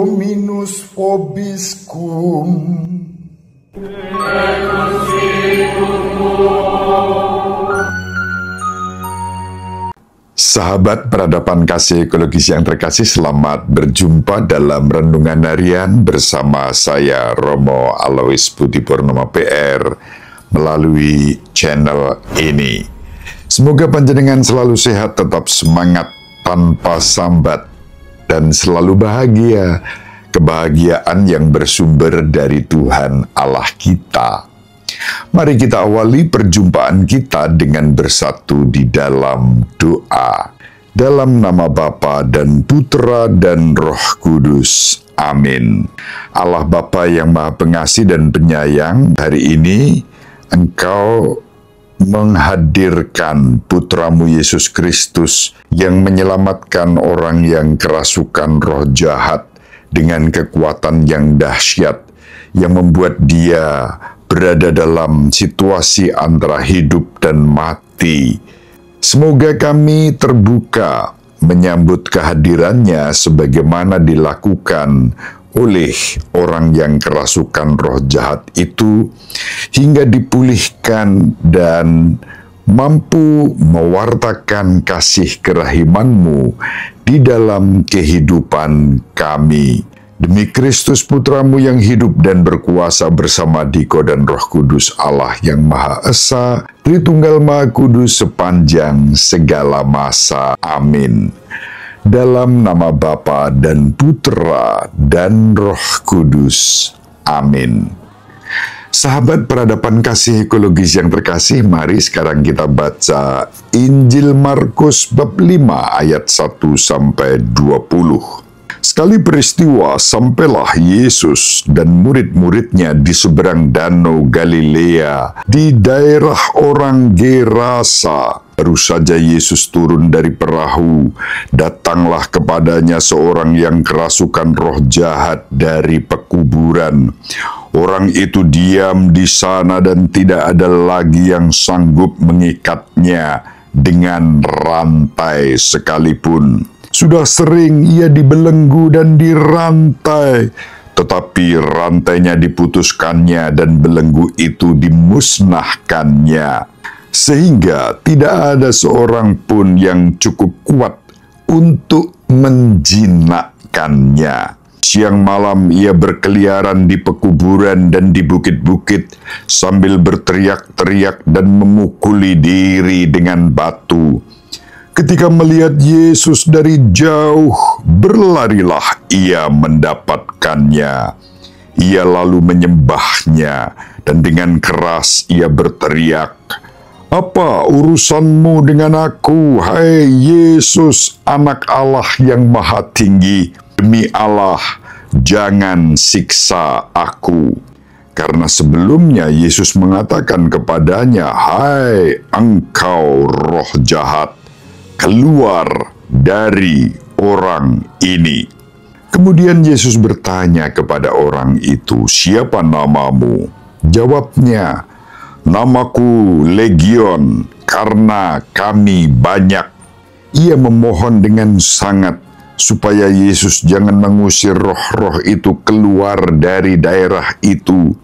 Dominus vobiscum. Sahabat peradaban kasih ekologis yang terkasih, selamat berjumpa dalam Renungan Harian bersama saya Romo Alois Budi Purnomo PR melalui channel ini. Semoga panjenengan selalu sehat, tetap semangat tanpa sambat, dan selalu bahagia, kebahagiaan yang bersumber dari Tuhan Allah kita. Mari kita awali perjumpaan kita dengan bersatu di dalam doa. Dalam nama Bapa dan Putra dan Roh Kudus. Amin. Allah Bapa yang Maha Pengasih dan Penyayang, hari ini Engkau menghadirkan Putramu Yesus Kristus yang menyelamatkan orang yang kerasukan roh jahat dengan kekuatan yang dahsyat, yang membuat dia berada dalam situasi antara hidup dan mati. Semoga kami terbuka menyambut kehadirannya sebagaimana dilakukan oleh orang yang kerasukan roh jahat itu, hingga dipulihkan dan mampu mewartakan kasih kerahiman-Mu di dalam kehidupan kami. Demi Kristus Putramu yang hidup dan berkuasa bersama Diko dan Roh Kudus Allah yang Maha Esa, Tritunggal Maha Kudus sepanjang segala masa. Amin. Dalam nama Bapa dan Putra dan Roh Kudus. Amin. Sahabat peradaban kasih ekologis yang terkasih, mari sekarang kita baca Injil Markus bab 5 ayat 1 sampai 20. Sekali peristiwa, sampailah Yesus dan murid-muridnya di seberang danau Galilea, di daerah orang Gerasa. Baru saja Yesus turun dari perahu, datanglah kepadanya seorang yang kerasukan roh jahat dari pekuburan. Orang itu diam di sana dan tidak ada lagi yang sanggup mengikatnya dengan rantai sekalipun. Sudah sering ia dibelenggu dan dirantai, tetapi rantainya diputuskannya dan belenggu itu dimusnahkannya, sehingga tidak ada seorang pun yang cukup kuat untuk menjinakkannya. Siang malam ia berkeliaran di pekuburan dan di bukit-bukit sambil berteriak-teriak dan memukuli diri dengan batu. Ketika melihat Yesus dari jauh, berlarilah ia mendapatkannya. Ia lalu menyembahnya, dan dengan keras ia berteriak, "Apa urusanmu dengan aku, hai Yesus, Anak Allah yang Maha Tinggi? Demi Allah, jangan siksa aku." Karena sebelumnya Yesus mengatakan kepadanya, "Hai engkau roh jahat, keluar dari orang ini." Kemudian Yesus bertanya kepada orang itu, "Siapa namamu?" Jawabnya, "Namaku Legion, karena kami banyak." Ia memohon dengan sangat supaya Yesus jangan mengusir roh-roh itu keluar dari daerah itu.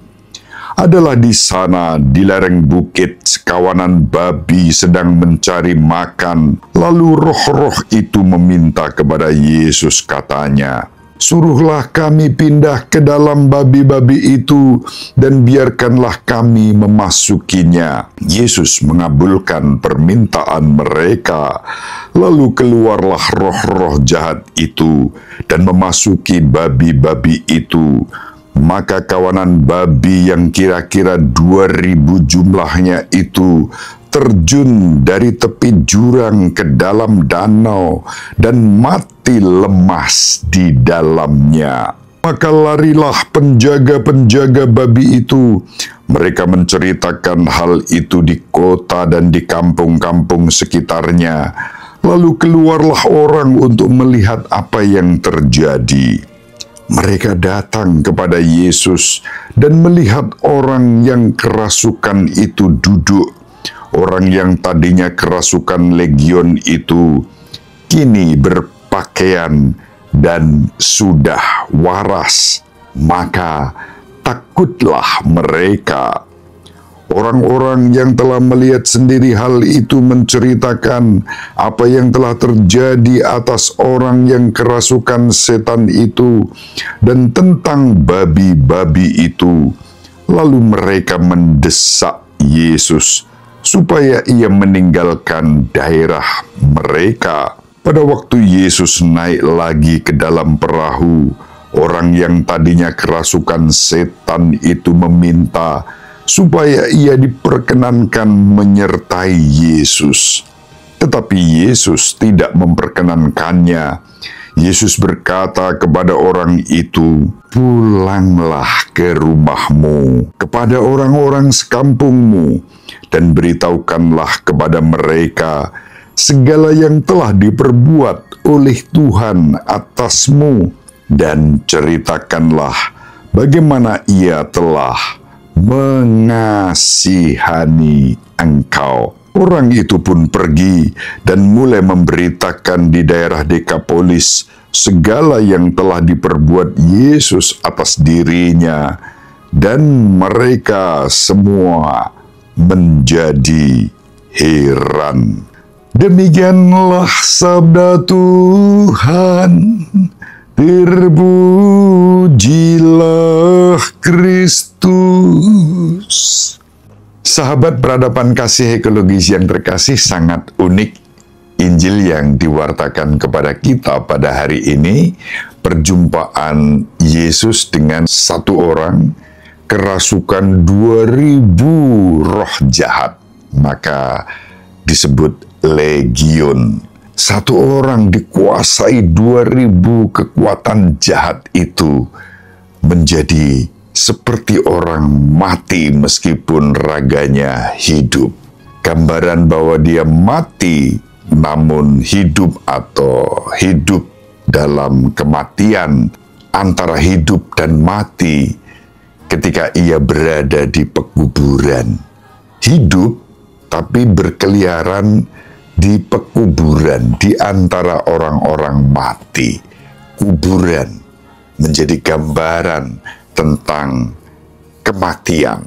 Adalah di sana, di lereng bukit, sekawanan babi sedang mencari makan. Lalu roh-roh itu meminta kepada Yesus, katanya, "Suruhlah kami pindah ke dalam babi-babi itu, dan biarkanlah kami memasukinya." Yesus mengabulkan permintaan mereka. Lalu keluarlah roh-roh jahat itu, dan memasuki babi-babi itu. Maka kawanan babi yang kira-kira 2.000 jumlahnya itu terjun dari tepi jurang ke dalam danau dan mati lemas di dalamnya. Maka larilah penjaga-penjaga babi itu. Mereka menceritakan hal itu di kota dan di kampung-kampung sekitarnya. Lalu keluarlah orang untuk melihat apa yang terjadi. Mereka datang kepada Yesus dan melihat orang yang kerasukan itu duduk. Orang yang tadinya kerasukan legion itu kini berpakaian dan sudah waras, maka takutlah mereka. Orang-orang yang telah melihat sendiri hal itu menceritakan apa yang telah terjadi atas orang yang kerasukan setan itu dan tentang babi-babi itu. Lalu mereka mendesak Yesus supaya ia meninggalkan daerah mereka. Pada waktu Yesus naik lagi ke dalam perahu, orang yang tadinya kerasukan setan itu meminta supaya ia diperkenankan menyertai Yesus. Tetapi Yesus tidak memperkenankannya. Yesus berkata kepada orang itu, "Pulanglah ke rumahmu, kepada orang-orang sekampungmu, dan beritahukanlah kepada mereka segala yang telah diperbuat oleh Tuhan atasmu, dan ceritakanlah bagaimana ia telah mengasihani engkau." Orang itu pun pergi dan mulai memberitakan di daerah Dekapolis segala yang telah diperbuat Yesus atas dirinya, dan mereka semua menjadi heran. Demikianlah sabda Tuhan. Terpujilah Kristus. Sahabat peradaban kasih ekologis yang terkasih, sangat unik Injil yang diwartakan kepada kita pada hari ini. Perjumpaan Yesus dengan satu orang kerasukan 2000 roh jahat, maka disebut legion. Satu orang dikuasai 2000 kekuatan jahat itu, menjadi seperti orang mati meskipun raganya hidup. Gambaran bahwa dia mati namun hidup, atau hidup dalam kematian, antara hidup dan mati ketika ia berada di pekuburan. Hidup tapi berkeliaran di pekuburan, di antara orang-orang mati. Kuburan menjadi gambaran tentang kematian.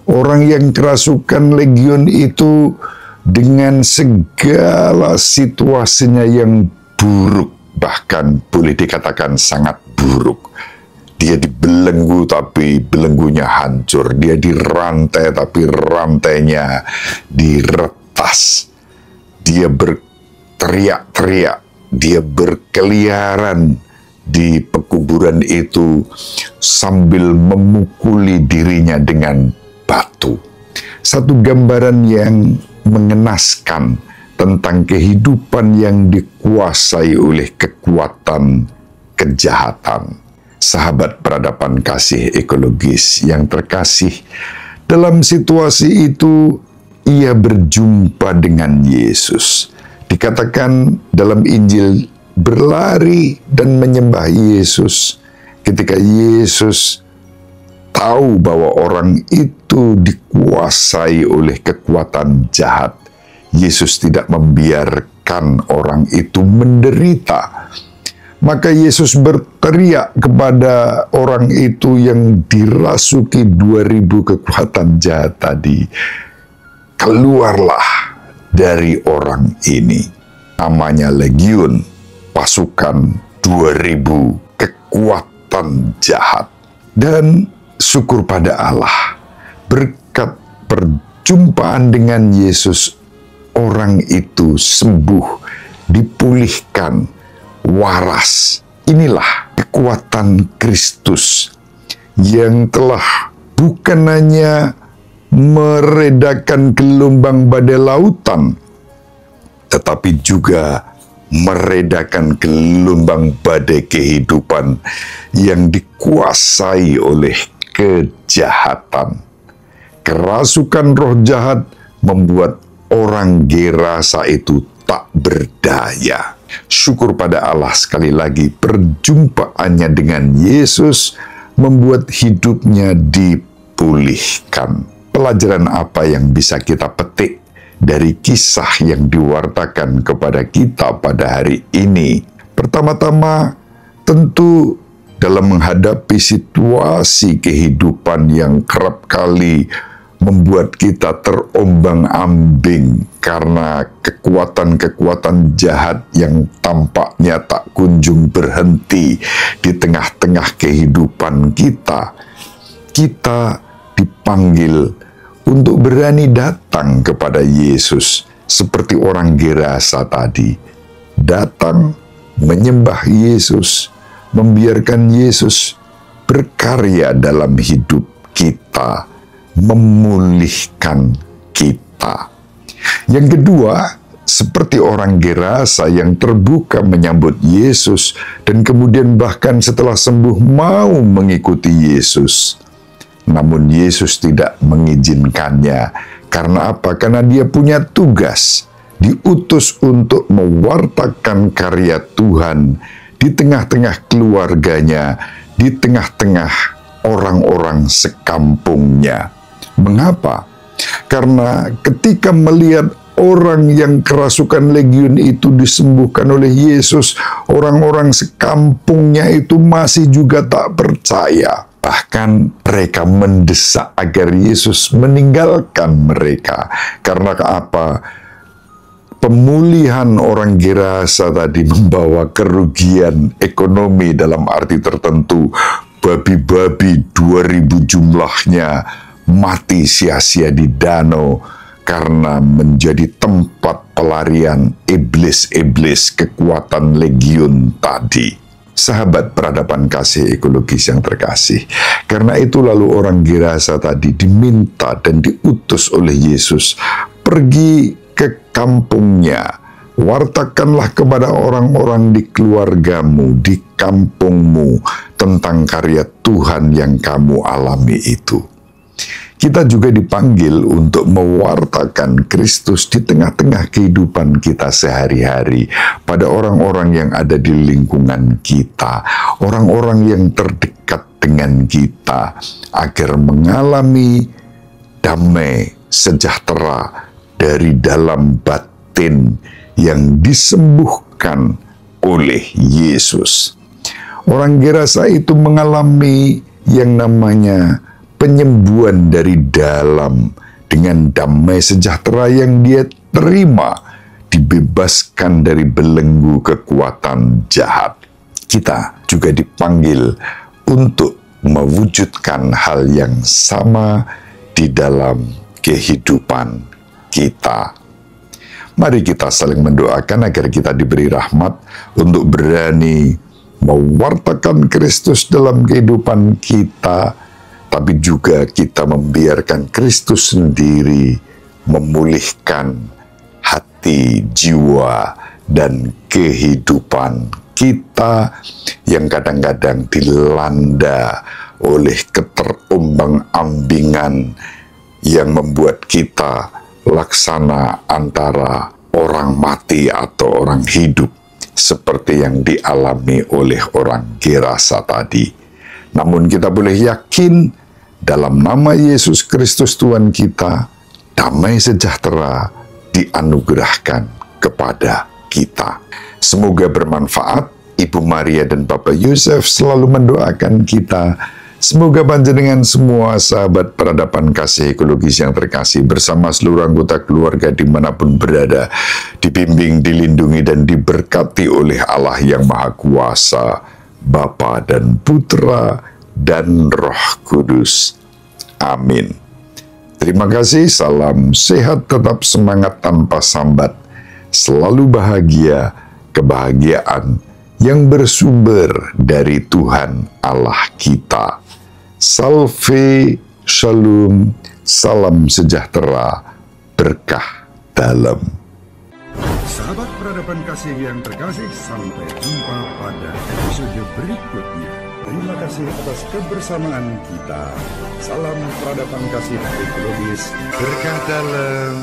Orang yang kerasukan legion itu dengan segala situasinya yang buruk, bahkan boleh dikatakan sangat buruk. Dia dibelenggu tapi belenggunya hancur. Dia dirantai tapi rantainya diretas. Dia berteriak-teriak, dia berkeliaran di pekuburan itu sambil memukuli dirinya dengan batu. Satu gambaran yang mengenaskan tentang kehidupan yang dikuasai oleh kekuatan kejahatan. Sahabat peradaban kasih ekologis yang terkasih, dalam situasi itu ia berjumpa dengan Yesus. Dikatakan dalam Injil, berlari dan menyembah Yesus. Ketika Yesus tahu bahwa orang itu dikuasai oleh kekuatan jahat, Yesus tidak membiarkan orang itu menderita. Maka Yesus berteriak kepada orang itu yang dirasuki 2000 kekuatan jahat tadi, "Keluarlah dari orang ini." Namanya legion, pasukan 2000 kekuatan jahat. Dan syukur pada Allah, berkat perjumpaan dengan Yesus, orang itu sembuh, dipulihkan, waras. Inilah kekuatan Kristus yang telah bukan hanya meredakan gelombang badai lautan, tetapi juga meredakan gelombang badai kehidupan yang dikuasai oleh kejahatan. Kerasukan roh jahat membuat orang Gerasa itu tak berdaya. Syukur pada Allah, sekali lagi perjumpaannya dengan Yesus membuat hidupnya dipulihkan. Pelajaran apa yang bisa kita petik dari kisah yang diwartakan kepada kita pada hari ini? Pertama-tama, tentu dalam menghadapi situasi kehidupan yang kerap kali membuat kita terombang-ambing karena kekuatan-kekuatan jahat yang tampaknya tak kunjung berhenti di tengah-tengah kehidupan kita. Kita dipanggil untuk berani datang kepada Yesus seperti orang Gerasa tadi. Datang menyembah Yesus, membiarkan Yesus berkarya dalam hidup kita, memulihkan kita. Yang kedua, seperti orang Gerasa yang terbuka menyambut Yesus dan kemudian bahkan setelah sembuh mau mengikuti Yesus. Namun Yesus tidak mengizinkannya. Karena apa? Karena dia punya tugas, diutus untuk mewartakan karya Tuhan di tengah-tengah keluarganya, di tengah-tengah orang-orang sekampungnya. Mengapa? Karena ketika melihat orang yang kerasukan legiun itu disembuhkan oleh Yesus, orang-orang sekampungnya itu masih juga tak percaya. Bahkan mereka mendesak agar Yesus meninggalkan mereka. Karena apa? Pemulihan orang Gerasa tadi membawa kerugian ekonomi dalam arti tertentu. Babi-babi 2000 jumlahnya mati sia-sia di danau karena menjadi tempat pelarian iblis-iblis kekuatan legiun tadi. Sahabat peradaban kasih ekologis yang terkasih, karena itu lalu orang Gerasa tadi diminta dan diutus oleh Yesus, pergi ke kampungnya, wartakanlah kepada orang-orang di keluargamu, di kampungmu, tentang karya Tuhan yang kamu alami itu. Kita juga dipanggil untuk mewartakan Kristus di tengah-tengah kehidupan kita sehari-hari pada orang-orang yang ada di lingkungan kita, orang-orang yang terdekat dengan kita, agar mengalami damai sejahtera dari dalam batin yang disembuhkan oleh Yesus. Orang Gerasa itu mengalami yang namanya penyembuhan dari dalam dengan damai sejahtera yang dia terima, dibebaskan dari belenggu kekuatan jahat. Kita juga dipanggil untuk mewujudkan hal yang sama di dalam kehidupan kita. Mari kita saling mendoakan agar kita diberi rahmat untuk berani mewartakan Kristus dalam kehidupan kita, tapi juga kita membiarkan Kristus sendiri memulihkan hati, jiwa, dan kehidupan kita yang kadang-kadang dilanda oleh keterombang-ambingan yang membuat kita laksana antara orang mati atau orang hidup, seperti yang dialami oleh orang Gerasa tadi. Namun kita boleh yakin dalam nama Yesus Kristus Tuhan kita, damai sejahtera dianugerahkan kepada kita. Semoga bermanfaat. Ibu Maria dan Bapak Yusuf selalu mendoakan kita. Semoga panjenengan semua sahabat peradaban kasih ekologis yang terkasih bersama seluruh anggota keluarga dimanapun berada, dibimbing, dilindungi, dan diberkati oleh Allah yang Maha Kuasa, Bapa dan Putra dan Roh Kudus. Amin. Terima kasih, salam sehat, tetap semangat tanpa sambat, selalu bahagia, kebahagiaan yang bersumber dari Tuhan Allah kita. Salve, shalom, salam sejahtera, berkah dalam. Sahabat peradaban kasih yang terkasih, sampai jumpa pada episode berikutnya. Terima kasih atas kebersamaan kita. Salam peradaban kasih ekologis, berkah dalam.